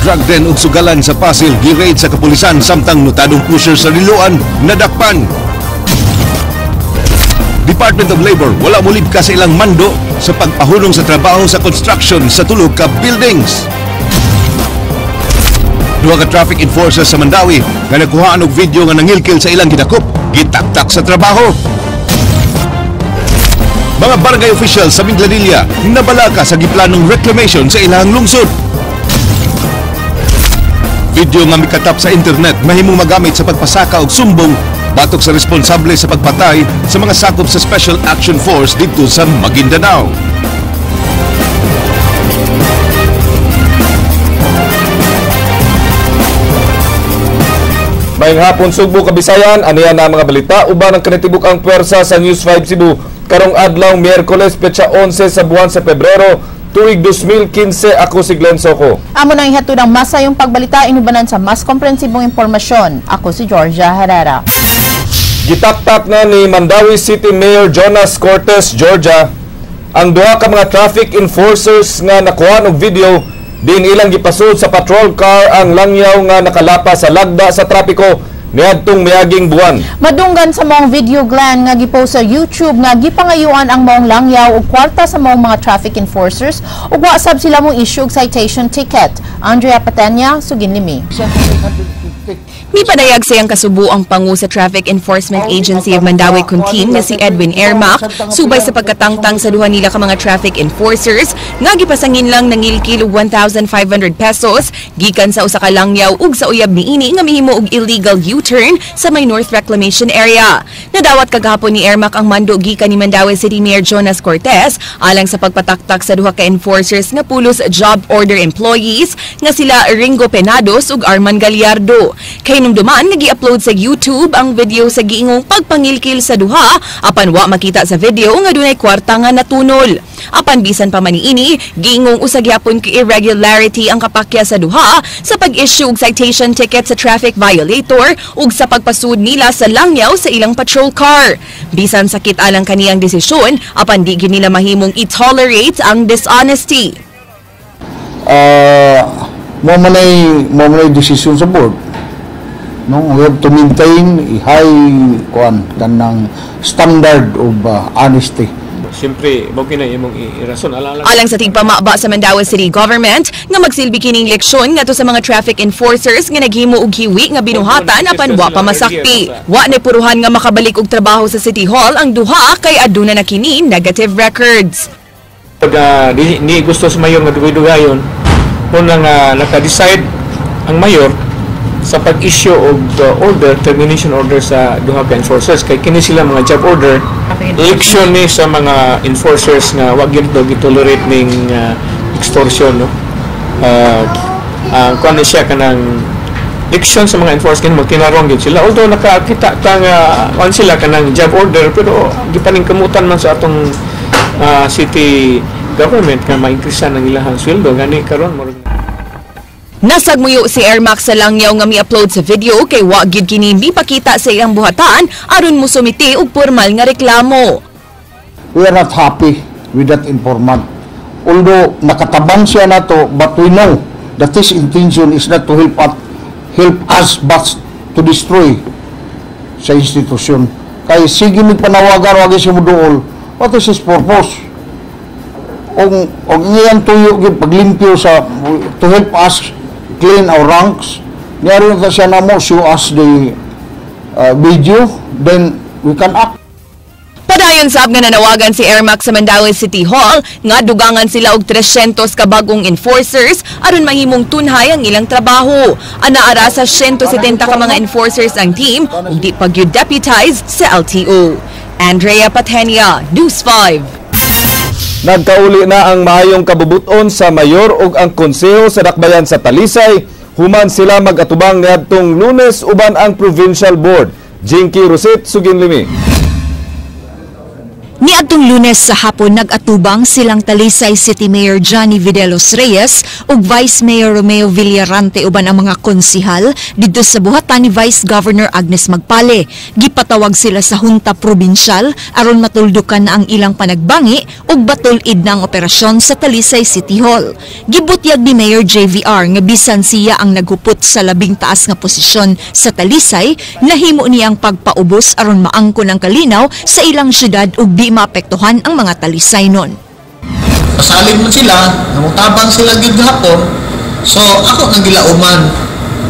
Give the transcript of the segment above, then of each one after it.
Drug den og sugalan sa Pasig gi-raid sa kapulisan samtang notadong pusher sa Liloan nadakpan. Department of Labor wala mo libka sa ilang mando sa pagpahulong sa trabaho sa construction sa tulog ka buildings. Duha ka traffic enforcers sa Mandawi nga nagkuhaan og video nga nangilkil sa ilang gidakop, gitaktak sa trabaho. Mga barangay officials sa Minglanilla nabalaka sa giplanong reclamation sa ilang lungsod. Video nga mikatap sa internet mahimong magamit sa pagpasaka og sumbong batok sa responsable sa pagpatay sa mga sakop sa Special Action Force dito sa Maguindanao. Mayang hapon Sugbo, Kabisayan, aniyan na mga balita uban ang kanitibuk ang pwersa sa News 5 Cebu karong adlaw Miyerkules petsa 11 sa buwan sa Pebrero tuig 2015. Ako si Glenn Soco. Amo nang ihatod ang masayong pagbalita inubanan sa mas komprehensibong impormasyon. Ako si Georgia Herrera. Gitaktak na ni Mandawi City Mayor Jonas Cortez, Georgia, ang duha ka mga traffic enforcers nga nakuha og video din ilang gipasud sa patrol car ang langyaw nga nakalapa sa lagda sa trapiko niadtong miaging buwan. Madunggan sa maong video Glenn nga gipost sa YouTube nga gipangayuan ang maong langyaw og kwarta sa maong mga traffic enforcers ug wa sab sila mong issue og citation ticket. Andrea Patenya, Suginlimi. Mipadayag sayang kasubo ang pangu sa Traffic Enforcement Agency of Mandawi Kuntin na si Edwin Ermac subay sa pagkatangtang sa duha nila ka mga traffic enforcers nga gipasangin lang nangilkil og 1,500 pesos gikan sa usa ka langyaw ug sa uyab niini nga mihimo og illegal U-turn sa may North Reclamation Area. Nadawat kagahapon ni Ermac ang mando gikan ni Mandawi City Mayor Jonas Cortez alang sa pagpataktak sa duha ka enforcers nga pulos job order employees nga sila Ringo Penados ug Arman Gallardo. Kay nung duman nagi-upload sa YouTube ang video sa giingong pagpangilkil sa duha apan wa makita sa video nga dunay kwarta nga natunol. Apan bisan pa man niini, giingong usa gyapon ka irregularity ang kapakya sa duha sa pag-issue og citation ticket sa traffic violator ug sa pagpasud nila sa langyaw sa ilang patrol car. Bisan sakit alang kaniyang desisyon, apan di gyud nila mahimong i-tolerate ang dishonesty. Mo manay decision sa board. No, we have to maintain a high kanang standard of honesty. Siyempre, bawkin na imong irason. Alang sa tigpamaba sa Mandawi City Government, nga magsilbi kining leksyon ngadto sa mga traffic enforcers nga naghimo og hiwi nga binuhatan apan wa pa masakti. Wa na puruhan nga makabalik og trabaho sa City Hall ang duha kay aduna na kini negative records. Pag ni gusto sa mayor nga dugay-dugayon, kung naka-decide ang mayor sa pag-issue og order, termination order sa duha ka enforcers kay kini sila mga job order, election ni sa mga enforcers nga wag gyud gitolerate ning extortion, no. Kuan ni siya kanang election sa mga enforcers kini magtinarong gyud sila, although nakakita ta nga kuan sila kanang job order pero gipaningkamutan man sa atong city government nga ma-increase ang ilahang sweldo gani karon mo. Nasagmuyo si Ermac sa langyaw nga mi-upload sa video kay wa gyud kini mipakita sa iyang buhatan aron mo sumiti og formal nga reklamo. We are not happy with that informant. Although nakatabang siya nato, but we know that his intention is not to help us but to destroy sa institusyon. Kay sige mig panawagan wag siya muduol. What is his purpose? Og ngayon tuyo gyud paglimpyo sa to help us clean our ranks. Niya na siya na mo show us the video, then we can act. Padayon sab nga nanawagan si Ermac sa Mandawi City Hall nga dugangan sila og 300 ka bagong enforcers aron mahimong tunhay ang ilang trabaho. Anaara sa 170 ka mga enforcers ang team ug di pa gyud deputized sa LTO. Andrea Patenia, News 5. Nagkauli na ang maayong kabubuton sa mayor ug ang konseho sa dakbayan sa Talisay human sila mag-atubang niadtong Lunes uban ang provincial board. Jinky Roset, Suginlimi. Niadtong Lunes sa hapon nag-atubang silang Talisay City Mayor Johnny Videlos Reyes ug Vice Mayor Romeo Villarante uban ang mga konsihal didto sa buhatan ni Vice Governor Agnes Magpale. Gipatawag sila sa Hunta Probinsyal aron matuldukan na ang ilang panagbangi ug batol-id na ang operasyon sa Talisay City Hall. Gibutyag ni Mayor JVR nga bisan siya ang naghupot sa labing taas nga posisyon sa Talisay, nahimo niya ang pagpaubos aron maangkon ang kalinaw sa ilang syudad ug di maapektuhan ang mga Talisay nun. Pasalig mo sila, namutabang sila gyud gahapon. So ako nang gilauman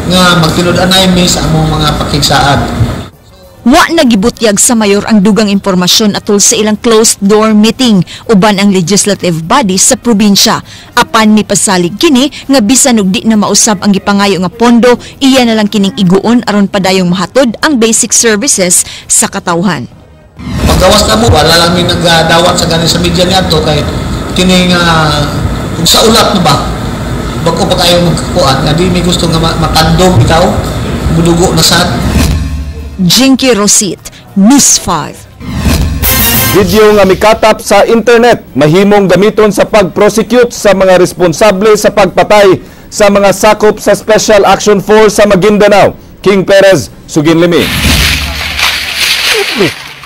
nga magtinud-anay mi sa among mga pakigsaad. Wa nagibutyag sa mayor ang dugang impormasyon atol sa ilang closed-door meeting uban ang legislative body sa probinsya. Apan mi pasalig kini nga bisan og di na mausab ang gipangayo nga pondo, iya na lang kining iguon aron padayong mahatod ang basic services sa katawhan. Paggawas na mo, wala lang may nagdawat sa ganin sa media niya to kay kining kung sa ulat mo ba bago pa kayo magkakuan nga di may gusto nga matandong ikaw budugo na sad. Jinky Rosit, News 5. Video nga mikatap sa internet mahimong gamiton sa pag-prosecute sa mga responsable sa pagpatay sa mga sakop sa Special Action Force sa Maguindanao. King Perez, Suginlimi.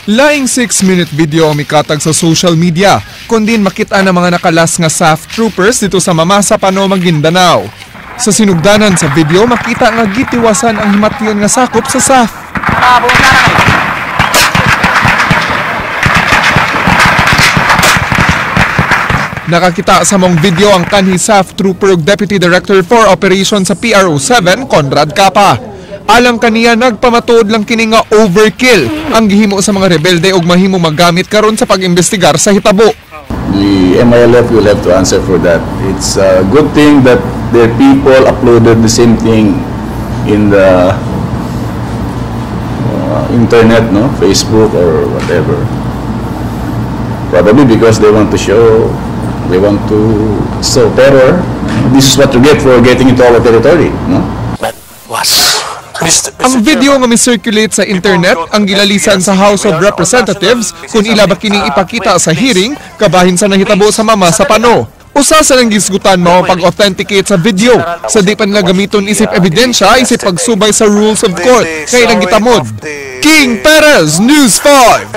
Laing 6-minute video ang mikatag sa social media, kundi makita ng mga nakalas nga SAF troopers dito sa Mamasa, Pano, Maguindanao. Sa sinugdanan sa video, makita nga gitiwasan ang himatyon nga sakop sa SAF. Nakakita sa mong video ang kanhi SAF trooper ug Deputy Director for Operations sa PRO7, Conrad Capa. Alang kaniya nagpamatuod lang kini nga overkill ang gihimo sa mga rebelde ug mahimo magamit karon sa pag-imbestigar sa hitabo. The MILF will have to answer for that. It's a good thing that their people uploaded the same thing in the internet, no, Facebook or whatever. Probably because they want to show, they want to sow terror. This is what you get for getting into our territory, no? But was ang video nga mi-circulate sa internet ang gilalisan sa House of Representatives kung ila ba kining ipakita sa hearing kabahin sa nahitabo sa Mamasa, Pano. Usa sa nang gisgutan mao pag-authenticate sa video sa di pa nila gamiton isip ebidensya isip pagsubay sa rules of court kay ilang gitamod. King Perez, News 5.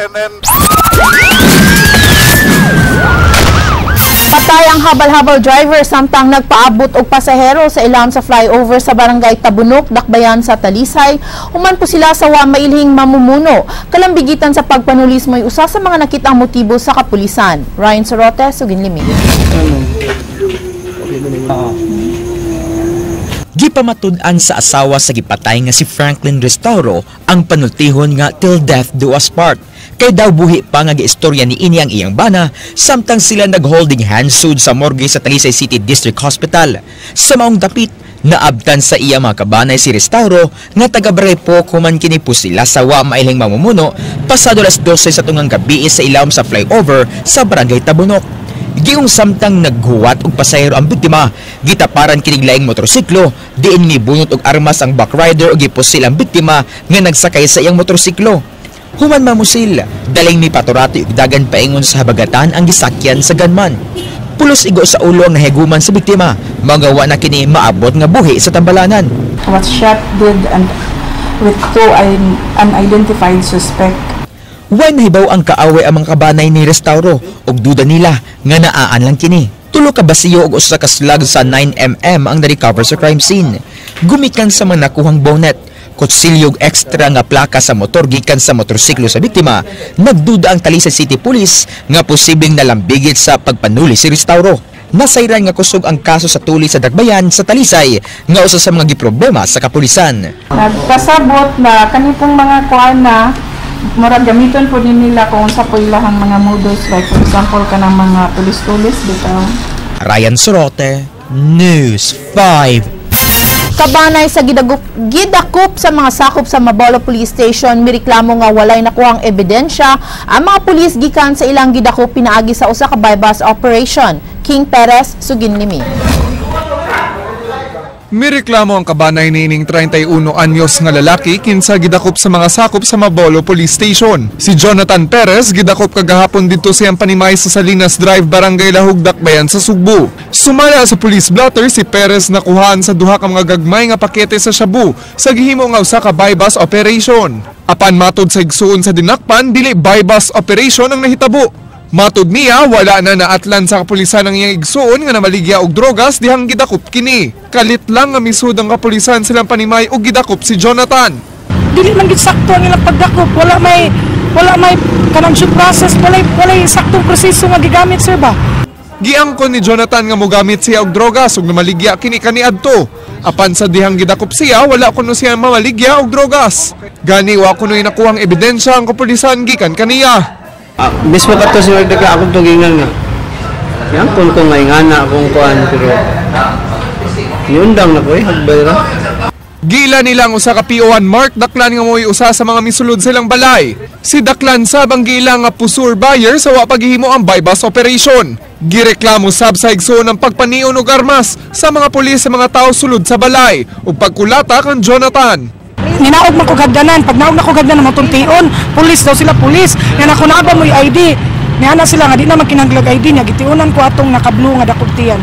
Patay ang habal-habal driver samtang nagpaabot og pasahero sa ilam sa flyover sa barangay Tabunok, Dakbayan sa Talisay. Human po sila sa wa mailhing mamumuno. Kalambigitan sa pagpanulis mo'y usa sa mga nakitang motibo sa kapulisan. Ryan Sorote, Suginlimi. Gipamatud-an sa asawa sa gipatay nga si Franklin Restauro ang panultihon nga till death do us part. Kay daw buhi pa nga giistorya ni ini ang iyang bana samtang sila nag-holding hands sud sa morgue sa Talisay City District Hospital. Sa maong dapit, naabtan sa iya mga kabanay si Restauro nga taga-Brepo kuman kini po sila sa wa mailhing mamumuno pasado alas 12 sa tungang gabi sa ilawom sa flyover sa barangay Tabunok. Giung samtang naghuwat og pasahero ang biktima, gitaparan kining laing motorsiklo, diin mibunot og armas ang backrider ug gipusil ang biktima nga nagsakay sa iyang motorsiklo. Human mamusil, daling mi paturati ug dagan paingon sa habagatan ang gisakyan sa gunman. Pulos igo sa ulo ang naheguman sa biktima, magawa na kini maabot nga buhi sa tambalanan. Was shot dead and with two unidentified suspect. Way nahibaw ang kaaway ang mga kabanay ni Restauro ug duda nila nga naaan lang kini. Tulo ka basiyo ug usa ka slag sa 9mm ang na-recover sa crime scene. Gumikan sa mga nakuhang bonnet, kutsilyog extra nga plaka sa motor gikan sa motorsiklo sa biktima, nagduda ang Talisay City Police nga posibleng nalambigit sa pagpanuli si Restauro. Nasayran nga kusog ang kaso sa tuli sa Dakbayan sa Talisay nga usa sa mga giproblema sa kapulisan. Nagpasabot na kanipong mga kuan na murag gamiton po din nila kung sa ilahang mga modus, like for example kanang mga tulis-tulis bitaw. Ryan Sorote, News 5. Kabanay sa gidakop sa mga sakop sa Mabolo Police Station, mireklamo nga walay nakuhang ebidensya ang mga pulis gikan sa ilang gidakop pinaagi sa usa ka bypass operation. King Perez, Suginlimi. Mireklamo ang kabanay niining 31 anyos nga lalaki kinsa gidakop sa mga sakop sa Mabolo Police Station. Si Jonathan Perez gidakop kagahapon dito siyang panimay sa Salinas Drive, Barangay Lahug, Dakbayan sa Sugbo. Sumala sa police blotter si Perez nakuhaan sa duha ka mga gagmay nga pakete sa shabu sa gihimo nga usa ka buy-bus operation. Apan matod sa igsuon sa dinakpan, dili buy-bus operation ang nahitabo. Matod niya, wala na naatlan sa kapulisan ang iyang igsuon nga namaligya og drogas dihang gidakop kini. Kalit lang nga misud ang kapulisan silang panimay og gidakop si Jonathan. Dili man gid sakto ang ilang pagdakop, wala may kanang due process, wala saktong proseso nga gigamit, sir ba? Giangkon ni Jonathan nga mogamit siya og drogas ug namaligya kini kaniadto. Apan sa dihang gidakop siya, wala kuno siya mamaligya og drogas. Gani wa kuno'y nakuhang ebidensya ang kapulisan gikan kaniya. Mismo ka to si Magdaga, akong tugingan nga. Yan, kung nga ingana akong kuhan, pero niundang na ko hagbayra. Gila nilang usa ka PO1 Mark Daklan nga mo'y usa sa mga misulod silang balay. Si Daklan sab ang gila nga pusur buyer sa wa paghihimo ang buy-bus operation. Gireklamo sab sa igsoon ng pagpanion og armas sa mga pulis sa mga tao sulod sa balay ug pagkulata kan Jonathan. Ninaog man ko gagdanan, pag naog na ko gagdanan matuntion, pulis daw sila pulis. Yan ako naaba mo yung ID. Niana sila nga di na magkinaglag ID niya, gitiunan ko atong nakablo nga dakugtian.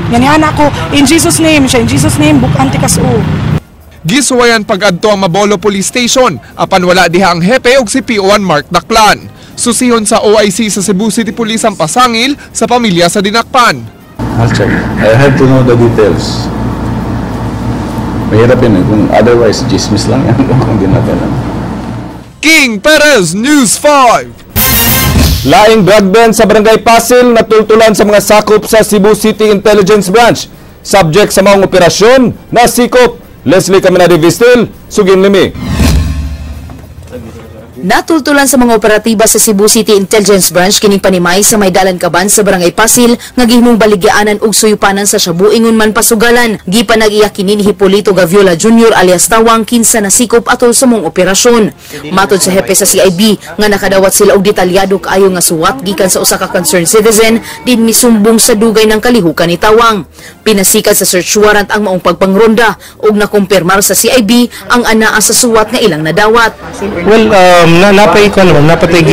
Yan niana ko, in Jesus name siya, in Jesus name, bukan tikas o. Gisuwayan pag-adto ang Mabolo Police Station, apan wala diha ang hepe og si PO1 Mark Daklan. Susihon sa OIC sa Cebu City Police ang pasangil sa pamilya sa dinakpan. I'll check. I have to know the details. Mahirap yun kung otherwise, dismiss lang yan kung di natin alam. King Perez, News 5. Laing drug den sa Barangay Pasil natultulan sa mga sakop sa Cebu City Intelligence Branch. Subject sa mga operasyon na sikop. Leslie Caminade Vistil, Sugin Limi. Natultulan sa mga operatiba sa Cebu City Intelligence Branch kining panimay sa may dalan kaban sa Barangay Pasil nga gihimong baligyaanan og suyupanan sa shabu ingon man pasugalan. Gipanag-iya kini ni Hipolito Gaviola Jr. alias Tawang kinsa nasikop atol sa mong operasyon. Matod sa hepe sa CIB nga nakadawat sila og detalyado kaayo nga suwat gikan sa usa ka concerned citizen din misumbong sa dugay ng kalihukan ni Tawang. Pinasikat sa search warrant ang maong pagpangronda ug nakumpirmar sa CIB ang anaa sa suwat nga ilang nadawat. Well, napay ko naman, napatay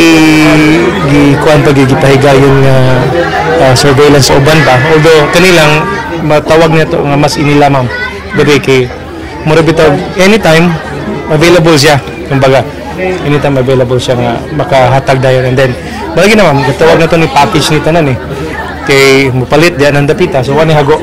kuan pagigipahigayon nga surveillance sa uban ba. Although kanilang matawag niya to nga mas inilamang. Dili kay mura bitaw anytime available siya. Kumbaga, anytime available siya nga makahatag dayon, and then balagi naman gatawag na to ni package ni tanan kay mupalit diyan ang dapita. So wani hago.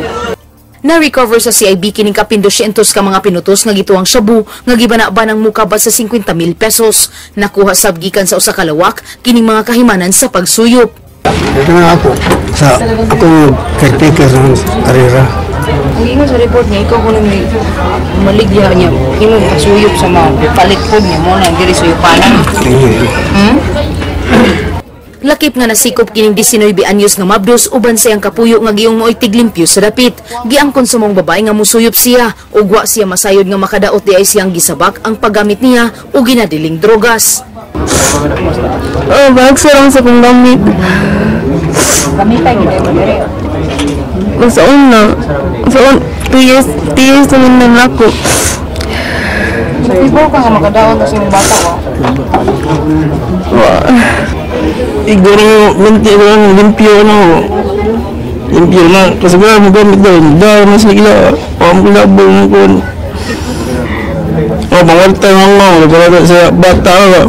Na-recover sa CIB kining kapin 200 ka mga pinutos nga gituang shabu nga gibana-ba ng mukabad sa 50,000 pesos. Nakuha sab gikan sa usa ka lawak kining mga kahimanan sa pagsuyop. Ito na ako sa akong caretaker ng karera. Ang ingon sa report niya, ikaw kung may maligya niya, imong pasuyop sa mga palit po niya mo na diri suyupanan. Lakip nga nasikop kining 19 anyos nga mabdos uban sa iyang kapuyo nga giyong mo'y tiglimpyo sa dapit. Giangkon sa mong babae nga musuyop siya ug wa siya masayod nga makadaot di ay siyang gisabak ang paggamit niya o ginadiling drogas. Bagsarang sa kong gamit. Gamitan gid mo dire. Sa una, 2 years naman na ako. Ibo ka nga makadaot sa imong bata Iguro minti ko lang limpyo na kasi wala mo gamit dahil mas nagila pamulabol mo kun pangalta nga sa bata ka.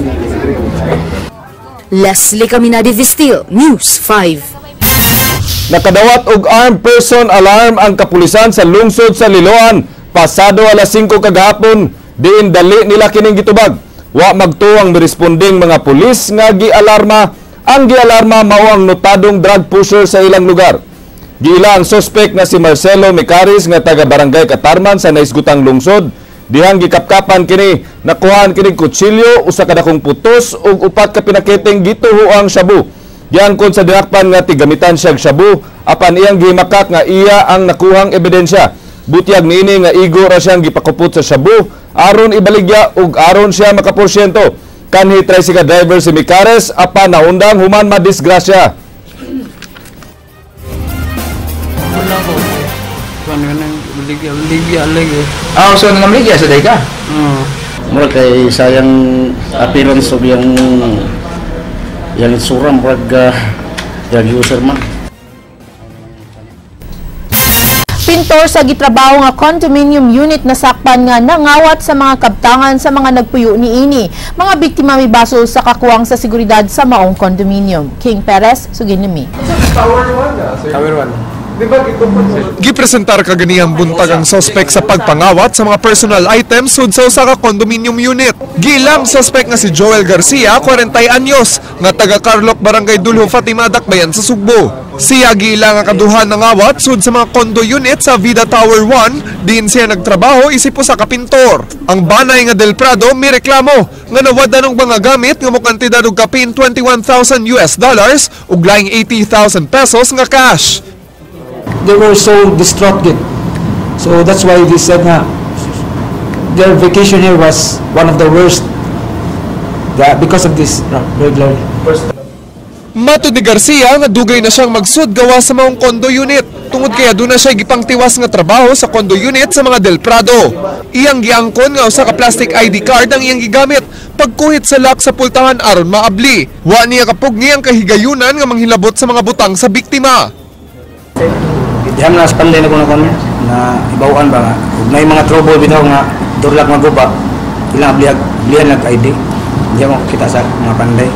Leslie Caminade Vistil, News 5. Nakadawat og armed person alarm ang kapulisan sa lungsod sa Liloan pasado alas 5 kagahapon diin dali nila kining gitubag. Wa magtuwang miresponding mga pulis nga gialarma. Ang gialarma mao ang notadong drug pusher sa ilang lugar. Giila ang suspect nga si Marcelo Micaris nga taga Barangay Katarman sa naisgutang lungsod. Dihang gikapkapan kini, nakuhaan kini kutsilyo, usa ka dakong putos ug upat ka pinakiting gituhuang shabu. Giangkon sa dinakpan nga tigamitan siya shabu, apan iyang gimakak nga iya ang nakuhang ebidensya. Butyag niini nga igo ra siyang gipakupot sa shabu aron ibaligya ug aron siya makaporsyento. Kanhi tricycle driver si Micares apan naundang human madisgrasya. Baligya lagi. So nanamligya sa day ka? Mura kay sayang appearance of yung itsura murag yung user man. Pintor sa gitrabaho nga condominium unit na sakpan nga nangawat sa mga kabtangan sa mga nagpuyo ni ini. Mga biktima may basol sa kakuwang sa seguridad sa maong condominium. King Perez, Suginimi. Tower 1. Gipresentar kaganiyang buntag ang suspect sa pagpangawat sa mga personal items sud sa usa ka condominium unit. Gilang suspect nga si Joel Garcia, 40 anyos, nga taga Carloc, Barangay Dulho, Fatima, Dakbayan sa Sugbo. Siya gilang nga kaduhan ng awat sud sa mga condo unit sa Vida Tower 1, diin siya nagtrabaho isip sa kapintor. Ang banay nga Del Prado may reklamo nga nawada ng mga gamit nga mo kantidad og kapin $21,000 ug laing 80,000 pesos nga cash. They were so distraught. So that's why they said na their vacation here was one of the worst because of this regular. Matud ni Garcia nga dugay na siyang magsud gawa sa maong condo unit. Tungod kaya doon na siya gipangtiwas nga trabaho sa condo unit sa mga Del Prado. Iyang giangkon nga usa ka plastic ID card ang iyang gigamit pagkuhit sa lock sa pultahan aron maabli. Wa niya kapugni ang kahigayunan nga manghilabot sa mga butang sa biktima. Diyan na spalay na ko na ibawaan ba nga. Kung may mga trouble bitaw nga durlak maguba, ilang ablihan nag-ID. Diyan mo kita sa mga panday.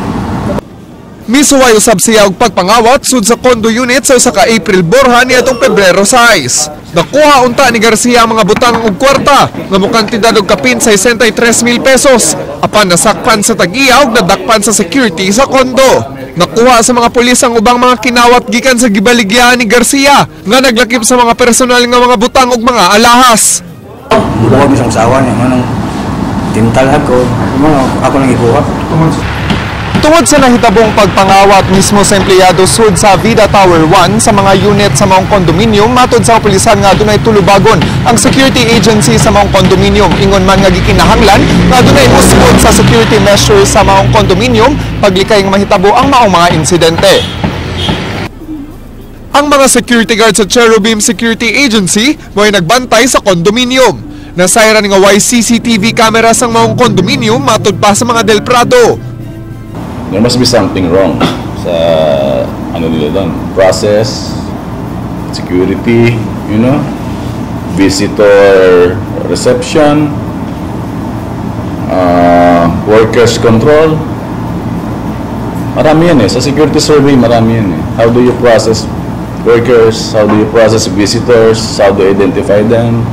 Misuway usab siya og pagpangawat sud sa condo unit sa usa ka April borha niadtong Pebrero 6. Nakuha unta ni Garcia ang mga butang og kwarta nga mo kantidad og kapin 63,000 pesos. Apan nasakpan sa tag-iya ug nadakpan sa security sa condo. Nakuha sa mga pulis ang ubang mga kinawat gikan sa gibaligya ni Garcia nga naglakip sa mga personal nga mga butang ug mga alahas. Buwag isang sawa niya manang tintal ako, ako nang ikuha. Tungod sa nahitabong pagpangawat mismo sa empleyado sud sa Vida Tower 1 sa mga unit sa maong condominium, matod sa pulisan nga dunay tulubagon ang security agency sa maong condominium. Ingon man nga gikinahanglan nga dunay musbod sa security measures sa maong condominium paglikay nga mahitabo ang maong mga insidente. Ang mga security guard sa Cherubim Security Agency mo'y nagbantay sa condominium. Nasayran nga way CCTV camera sa maong condominium matod pa sa mga Del Prado. There must be something wrong sa ano nila doon. Process, security, visitor reception, workers control. Marami yan sa security survey, marami yan How do you process workers? How do you process visitors? How do you identify them?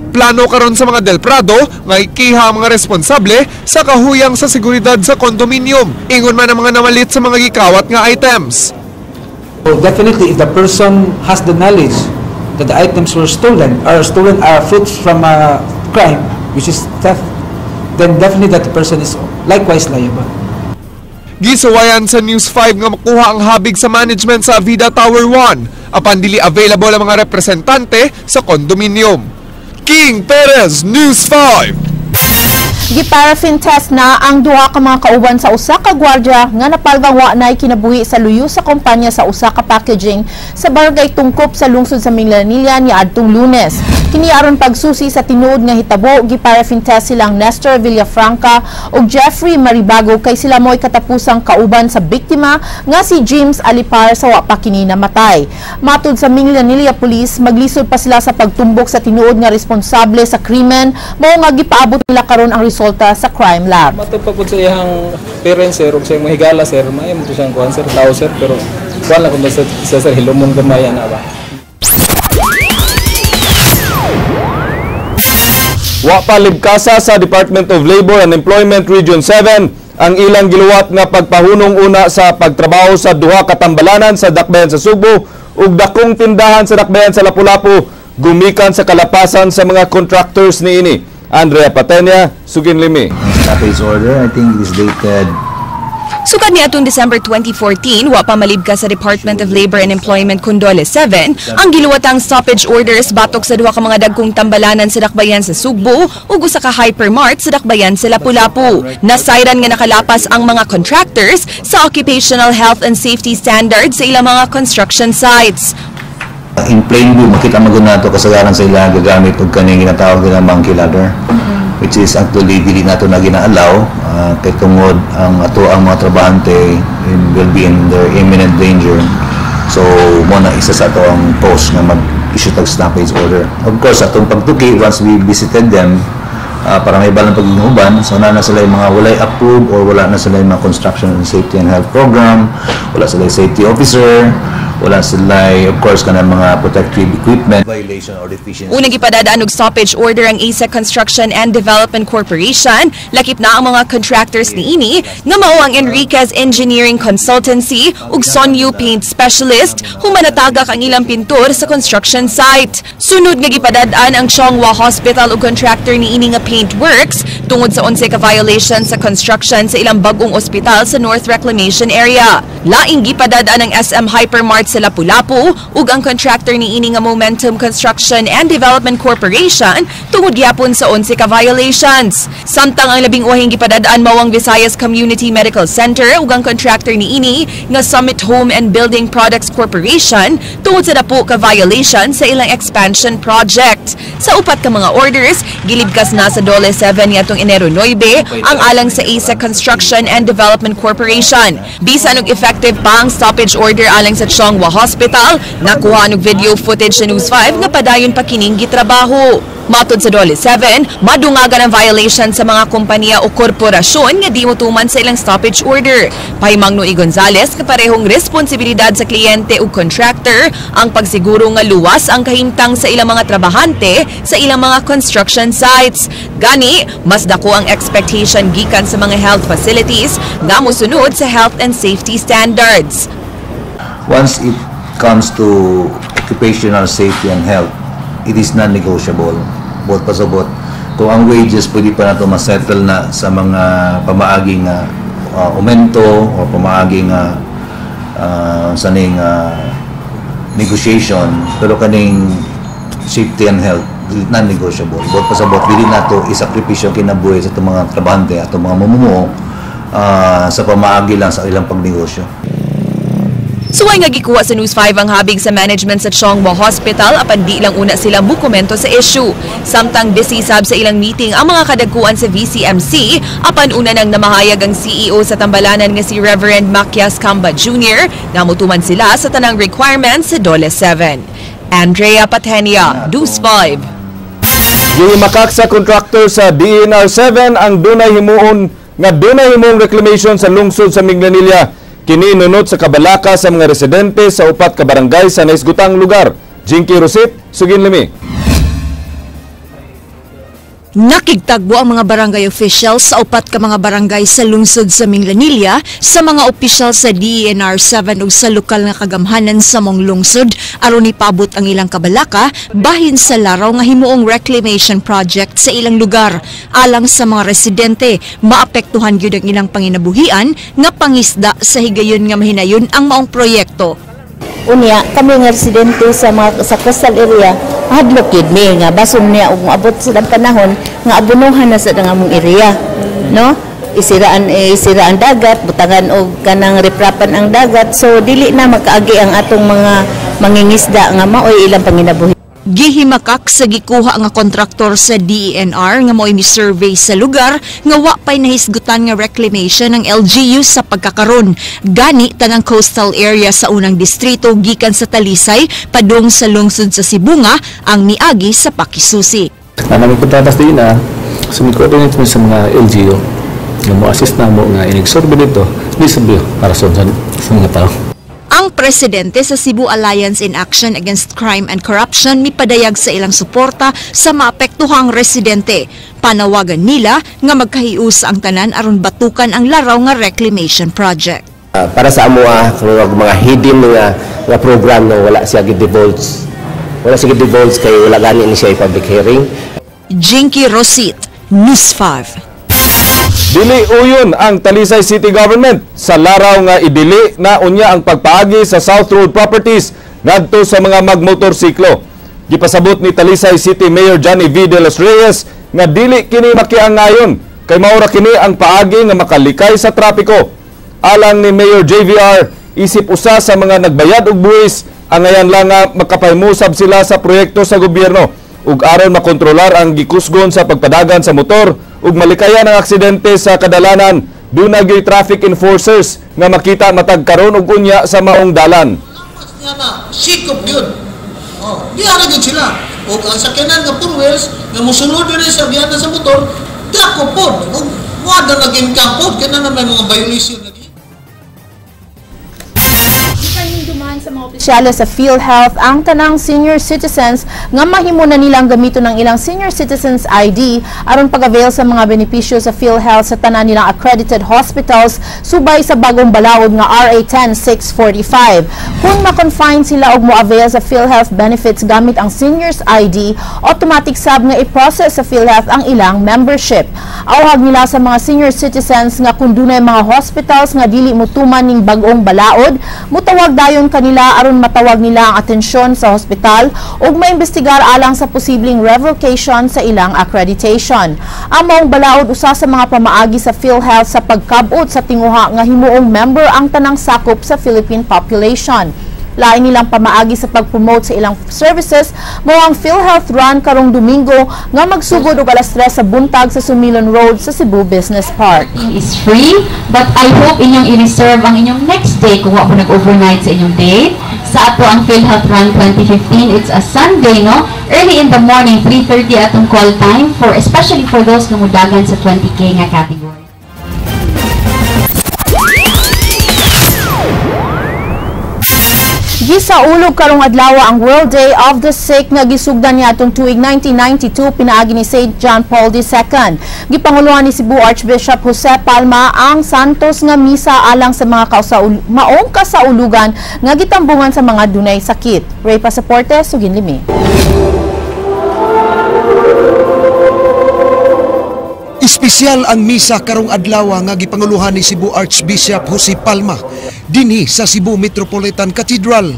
Plano karon sa mga Del Prado nga ikiha ang mga responsable sa kahuyang sa seguridad sa condominium. Ingon man ang mga namalit sa mga gikawat nga items. So definitely, if the person has the knowledge that the items were stolen are fruits from a crime, which is theft, then definitely that the person is likewise liable. Gisuwayan sa News 5 nga makuha ang habig sa management sa Vida Tower 1. Apan dili available ang mga representante sa condominium. King Perez, News 5. Giparaffin test na ang duha ka mga kauban sa usa ka gwardiya nga napalgang wa nay kinabuhi sa luyo sa kompanya sa usa ka packaging sa barangay Tungkop sa lungsod sa Minglanilla niadtong Lunes. Kini aron pagsusi sa tinuod nga hitabo, giparaffin test silang Nestor Villafranca ug Jeffrey Maribago kay sila mo'y katapusang kauban sa biktima nga si James Alipar sa wa pa kini namatay. Matud sa Minglanilla Police, maglisod pa sila sa pagtumbok sa tinuod nga responsable sa krimen mao nga gipaabot nila karon ang resulta sa crime lab. Matupagod sa iyang parents sir ug sa iyang mahigala sir, may mo siyang kuan sir, tao sir, pero wala kun sa sir hilumon gamay na ba. Wa pa libkasa sa Department of Labor and Employment Region 7 ang ilang giluwat nga pagpahunong una sa pagtrabaho sa duha ka tambalanan sa Dakbayan sa Sugbo ug dakong tindahan sa Dakbayan sa Lapu-Lapu gumikan sa kalapasan sa mga contractors niini. Andrea Patenya, Suginlimi. Package order, I think is dated. Sukad ni atong December 2014, wa pa malibka sa Department of Labor and Employment Condole 7 ang giluwatang stoppage orders batok sa duha ka mga dagkong tambalanan sa Dakbayan sa Sugbo ug usa ka hypermart sa Dakbayan sa Lapu-Lapu. Nasayran nga nakalapas ang mga contractors sa occupational health and safety standards sa ilang mga construction sites. In plain view, makita mo na ito kasagaran sa ila gagamit og kaning ginatawag nila monkey ladder, which is actually dili nato na ginaalaw kay tungod ang mga trabahante will be in their imminent danger. So mo na isa sa ato ang post na mag-issue tag stoppage order. Of course, atong pagtuki, once we visited them, para may balang pag-inuban, so na sila yung mga walay approved or wala na sila yung mga construction and safety and health program, wala sila yung safety officer, wala sila, of course, kanang mga protective equipment violation or deficiency. Unang ipadadaan og stoppage order ang ASEC Construction and Development Corporation. Lakip na ang mga contractors ni ini nga mao ang Enriquez Engineering Consultancy ug Sonyu Paint Specialist humanatagak ang ilang pintor sa construction site. Sunod nga gipadadaan ang Chonghua Hospital ug contractor ni ini nga paint works tungod sa 11 ka violation sa construction sa ilang bag-ong ospital sa North Reclamation Area. Laing gipadadaan ang SM Hypermart sa Lapu-Lapu ug ang contractor ni ini nga Momentum Construction and Development Corporation tungod gyapon sa 11 ka violations. Samtang ang labing uhing gipadadaan mao ang Visayas Community Medical Center ug ang contractor ni ini nga Summit Home and Building Products Corporation tungod sa 10 ka violation sa ilang expansion project. Sa upat ka mga orders, gilibkas na sa Dole 7 ngatong Enero 9 ang alang sa ASEC Construction and Development Corporation. Bisan og effective pa ang stoppage order alang sa Chonghua Hospital, nakuha og video footage sa News 5 nga padayon pa kining gitrabaho. Matod sa Dole 7, madungagan ang violation sa mga kompanya o korporasyon nga di motuman sa ilang stoppage order. Pahimang Noe Gonzales nga parehong responsibilidad sa kliyente ug contractor ang pagsiguro nga luwas ang kahimtang sa ilang mga trabahante sa ilang mga construction sites. Gani, mas dako ang expectation gikan sa mga health facilities nga mosunod sa health and safety standards. Once it comes to occupational safety and health, it is non-negotiable. Bot pasabot. Kung ang wages pwede pa na ito masettle na sa mga pamaaging aumento o pamaaging negotiation, pero kaning safety and health, non-negotiable. Bot pasabot, dili na ito isakripisyo kinabuhi sa itong mga trabahante at itong mga mamumuo sa pamaagi lang sa ilang pagnegosyo. Suway nga gikuha sa News 5 ang habig sa management sa Chonghua Hospital apan di lang una sila mukomento sa issue. Samtang disisab sa ilang meeting ang mga kadagkuan sa VCMC apan una nang namahayag ang CEO sa Tambalanan nga si Reverend Macias Camba Jr. na mutuman sila sa tanang requirements sa Dole 7. Andrea Patenia, News 5. Gihimakak sa contractor sa DNR 7 ang dunay himuon nga dunay himong reclamation sa lungsod sa Minglanilla. Kini nunot sa kabalaka sa mga residente sa upat ka barangay sa naisgutang lugar. Jinky Rosit, Sugin Limi. Nakigtagbo ang mga barangay officials sa upat ka mga barangay sa lungsod sa Minglanilla sa mga opisyal sa DENR 7 ug sa lokal nga kagamhanan sa mong lungsod aron ipabot ang ilang kabalaka bahin sa laraw nga himuong reclamation project sa ilang lugar. Alang sa mga residente, maapektuhan gyud ang ilang panginabuhian nga pangisda sa higayon nga mahinayon ang maong proyekto. Unya, kami nga residente sa coastal area, hadlok yun mi nga bason niya ug maabot silang panahon nga abunuhan na sa among area, no? Isiraan dagat, butangan og kanang riprapan ang dagat, so dili na makaagi ang atong mga mangingisda nga maoy ilang panginabuhi. Gihimakak sa gikuha nga kontraktor sa DENR nga mo'y mi-survey sa lugar nga wa pay nahisgutan nga reclamation ng LGU sa pagkakaron. Gani tanang coastal area sa unang distrito gikan sa Talisay padung sa lungsod sa Sibunga ang miagi sa pakisusi. Namin pagtatas din na sumikoordinate sa mga LGU nga mo-assist na mo nga inigsurvey dito lisabyo para sa mga tao. Ang presidente sa Cebu Alliance in Action Against Crime and Corruption mipadayag sa ilang suporta sa maapektuhang residente. Panawagan nila nga magkahius ang tanan aron batukan ang laraw nga reclamation project. Para sa amoa mga hidden nga program na wala siya gidivulge. Wala siya gidivulge kay wala gani ni siya public hearing. Jinky Rosit, News 5. Dili uyon ang Talisay City Government sa laraw nga idili na unya ang pagpaagi sa South Road Properties ngadto sa mga magmotorsiklo. Gipasabot ni Talisay City Mayor Johnny V. De Los Reyes nga dili kini makiangayon kay maura kini ang paagi nga makalikay sa trapiko. Alang ni Mayor JVR, isip usa sa mga nagbayad og buwis Angayan lang nga makapaymusab sila sa proyekto sa gobyerno ug aron makontrolar ang gikusgon sa pagpadagan sa motor ug malikayan ang aksidente sa kadalanan. Duna gyud traffic enforcers nga makita matag karon og unya sa maong dalan. Sikop yun. Di aragin sila. O ang sakyanan nga four wheels, nga musulod yun sa biyanan sa motor, dako po. Wala naging kampod, kaya na may mga violation na sa mga opisyales sa PhilHealth ang tanang senior citizens nga mahimo na nilang gamito ng ilang senior citizens ID aron pag-avail sa mga benepisyo sa PhilHealth sa tanan nilang accredited hospitals subay sa bagong balaod nga RA 10645. Kung ma-confine sila og mo-avail sa PhilHealth benefits gamit ang seniors ID, automatic sab nga i-process sa PhilHealth ang ilang membership. Awhag nila sa mga senior citizens nga kung dunay mga hospitals nga dili motuman ning bag-ong balaod, mutawag dayon kanila aron matawag nila ang atensyon sa hospital ug maimbestigar alang sa posibleng revocation sa ilang accreditation. Ang maong balaod usa sa mga pamaagi sa PhilHealth sa pagkabot sa tinguha nga himuong member ang tanang sakop sa Philippine population. Lain nilang pamaagi sa pag-promote sa ilang services mao ang PhilHealth Run karong Domingo nga magsugod og alas 3 sa buntag sa Sumilon Road sa Cebu Business Park. Is free, but I hope inyong i-reserve ang inyong next day kung wala nag-overnight sa inyong date. Sa ato ang PhilHealth Run 2015, it's a Sunday, no? Early in the morning, 3:30 atong call time for especially for those nga mudagan sa 20K nga category. Gisaulog karong adlaw ang World Day of the Sick nga gisugdan niya atong tuig 1992 pinaagi ni St. John Paul II. Gipanguluhan ni Cebu Archbishop Jose Palma ang santos nga misa alang sa mga maong kasaulugan nga gitambungan sa mga dunay sakit. Ray Pasaporte, Sugin Limi. Espesyal ang misa karong adlaw nga gipanguluhan ni Cebu Archbishop Jose Palma dinhi sa Cebu Metropolitan Cathedral.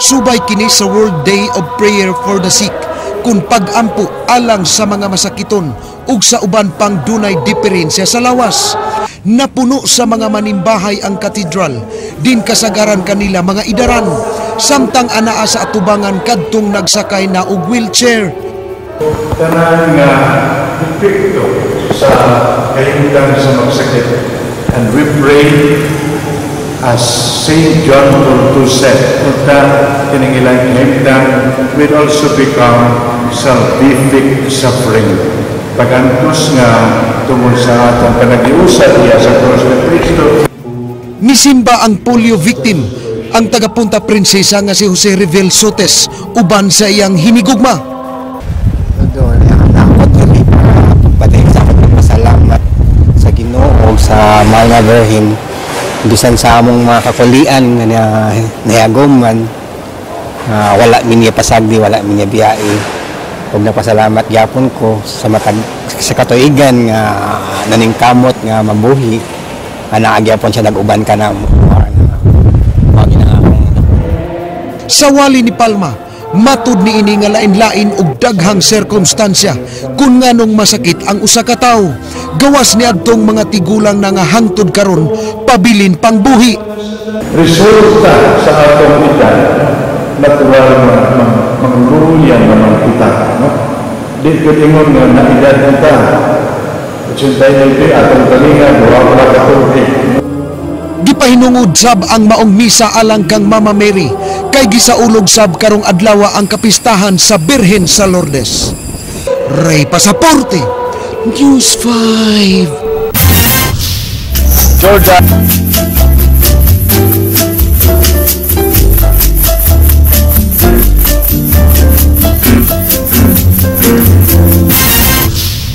Subay kini sa World Day of Prayer for the Sick kung pag-ampo alang sa mga masakiton ug sa uban pang dunay diferensya sa lawas. Napuno sa mga manimbahay ang katedral, din kasagaran kanila mga idaran, samtang anaa sa atubangan kadtong nagsakay na og wheelchair. Tanan nga epekto sa kahimutan sa magsakit, and we pray as St. John Paul II said, unta kining ilang kahimutan will also become salvific suffering. Pagantos nga tungod sa atong panagiusap niya sa krus ni Kristo. Misimba ang polio victim, ang tagapunta prinsesa nga si Jose Revel Sotes, uban sa iyang hinigugma. Salamat sa Ginoo sa mga Virgin bisan sa among mga kakulian nga niaguman, wala minya pasagdi, wala minya biyai. Ug napasalamat gyapon ko sa matag sa katuigan nga naningkamot nga mabuhi ana gyapon siya nag-uban ka na sa wali ni Palma. Matud ni ini nga lain-lain og daghang sirkumstansya kung nganong masakit ang usa ka tawo. Gawas ni adtong mga tigulang na nga hangtod karon pabilin pang buhi. Resulta sa atong edad natural manguluyan naman kita, no? Di ko ingon nga na edad nita. Suntay nito atong kalinga wala katulog. Gipahinungod sab ang maong misa alang kang Mama Mary kay gisaulog sab karong adlaw ang kapistahan sa Birhen sa Lourdes. Ray Pasaporte, News 5. Georgia.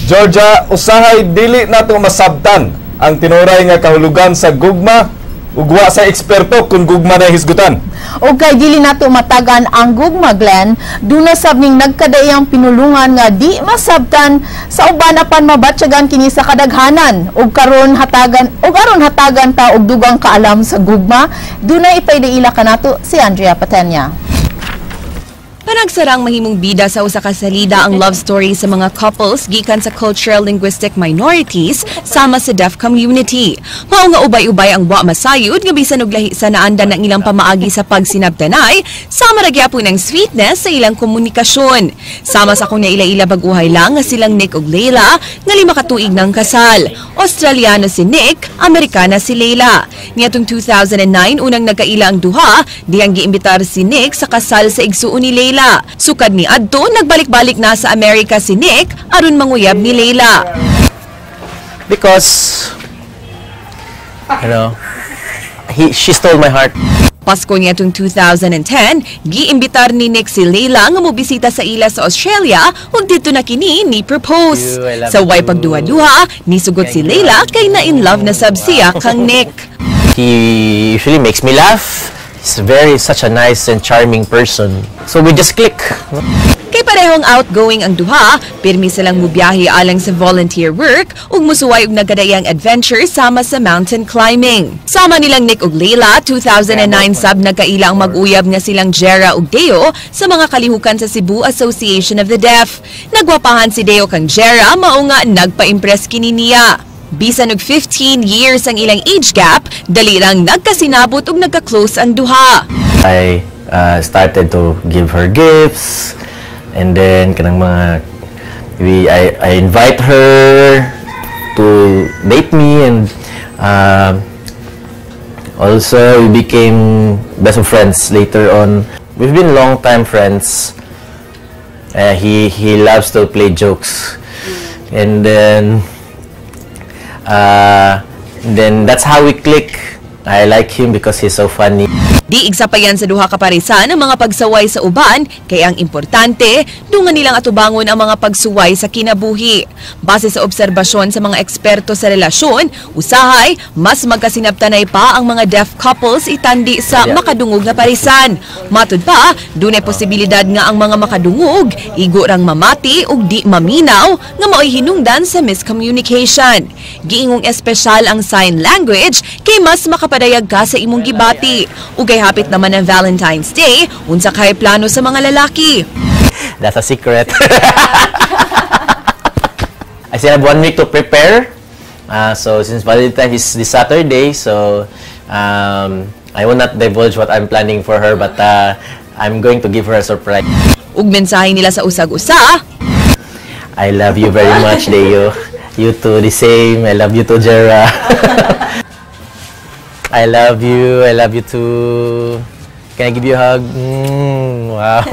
Georgia, usahay dili nato masabtan ang tinuray nga kahulugan sa gugma ugwa sa eksperto kung gugma na hisgutan. O kay dili nato matagan ang gugma, Glenn, duna sab ning nagkadaiyang pinulungan nga di masabtan sa uban apan mabatyagan kini sa kadaghanan ug aron hatagan ta og dugang kaalam sa gugma. Dunay ipaydaila kanato si Andrea Patenya. Panagsarang mahimong bida sa usa ka salida ang love story sa mga couples gikan sa cultural linguistic minorities sama sa deaf community. Mao nga ubay-ubay ang wa masayod nga bisan og lahi sa naandan ng ilang pamaagi sa pagsinabtanay, sama ra gyapon ang sweetness sa ilang komunikasyon. Sama sa kunya ila-ila baguhay lang nga silang Nick ug Leila nga 5 ka tuig ng kasal. Australiano si Nick, Amerikana si Leila. Niadtong 2009 unang nagkaila ang duha, dihang giimbitar si Nick sa kasal sa igsuon ni Leila. Sukad ni adto nagbalik-balik na sa Amerika si Nick aron manguyab ni Leila. Because she stole my heart. Pasko niyatong 2010, giimbitar ni Nick si Leila nga mobisita sa ila sa Australia ug dito na kini ni propose. Sa way pagduha-duha, nisugot si Leila kay na in love na sab siya kang Nick. He usually makes me laugh. He's such a nice and charming person. So we just click. Kay parehong outgoing ang duha, pirmi silang mubiyahe alang sa volunteer work ug musuway og nagkadayang adventure sama sa mountain climbing. Sama nilang Nick ug Leila, 2009 sab nagkaila ang mag-uyab nga silang Jera ug Deo sa mga kalihukan sa Cebu Association of the Deaf. Nagwapahan si Deo kang Jera, mao nga nagpa-impress kini niya. Bisan og 15 years ang ilang age gap, dali lang nagkasinabot ug nagka-close ang duha. I started to give her gifts, and then kanang mga I invite her to date me, and also we became best of friends later on. We've been long time friends. He loves to play jokes, and then that's how we click. I like him because he's so funny. Di igsapayan sa duha ka parisan ang mga pagsaway sa uban, kaya ang importante, dungan nilang atubangon ang mga pagsuway sa kinabuhi. Base sa obserbasyon sa mga eksperto sa relasyon, usahay, mas magkasinabtanay pa ang mga deaf couples itandi sa makadungog na parisan. Matud pa, dunay posibilidad nga ang mga makadungog, igo rang mamati ug di maminaw nga mao'y hinungdan sa miscommunication. Giingong espesyal ang sign language kay mas makapadayag ka sa imong gibati. Ugay hapit naman ang Valentine's Day, unsa kay plano sa mga lalaki? That's a secret. I still have 1 week to prepare. So since Valentine's is this Saturday, so I will not divulge what I'm planning for her, but I'm going to give her a surprise. Ug mensahe nila sa usag-usa, I love you very much, Leo. You too, the same. I love you too, Jera. I love you too. Can I give you a hug? Wow.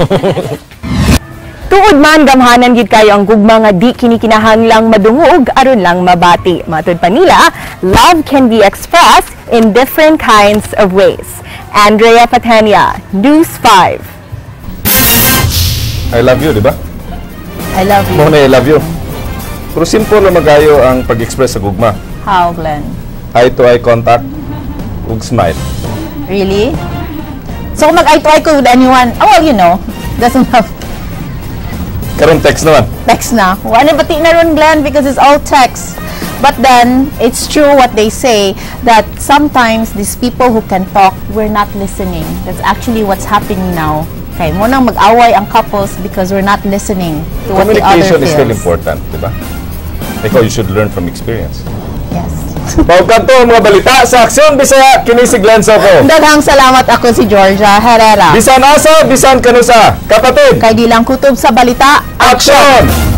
Tuod man gamhanan gid kayo ang gugma nga di kini kinahanglang madungog aron lang mabati. Matud pa nila, love can be expressed in different kinds of ways. Andrea Patania, News 5. I love you, di ba? I love you. Muna I love you. Pero simple na magayo ang pag-express sa gugma. How, Glenn? Eye-to-eye contact ug smile. Really? So kung mag-eye-to-eye ko with anyone, oh well, you know, doesn't have Karon text naman. text na. Wala pati na ron, Glenn, because it's all text. But then, it's true what they say, that sometimes these people who can talk, we're not listening. That's actually what's happening now. Okay, mo nang mag-away ang couples because we're not listening to what the other Communication is feels. still important, di ba? Ikaw, you should learn from experience. Yes. Pagkanto ang mga balita sa Aksyon Bisaya, kinisig Lanso ko. Daghang salamat, ako si Georgia Herrera. Bisan asa, bisan kanusa. Kapatid. Kay di lang kutob sa balita, Aksyon!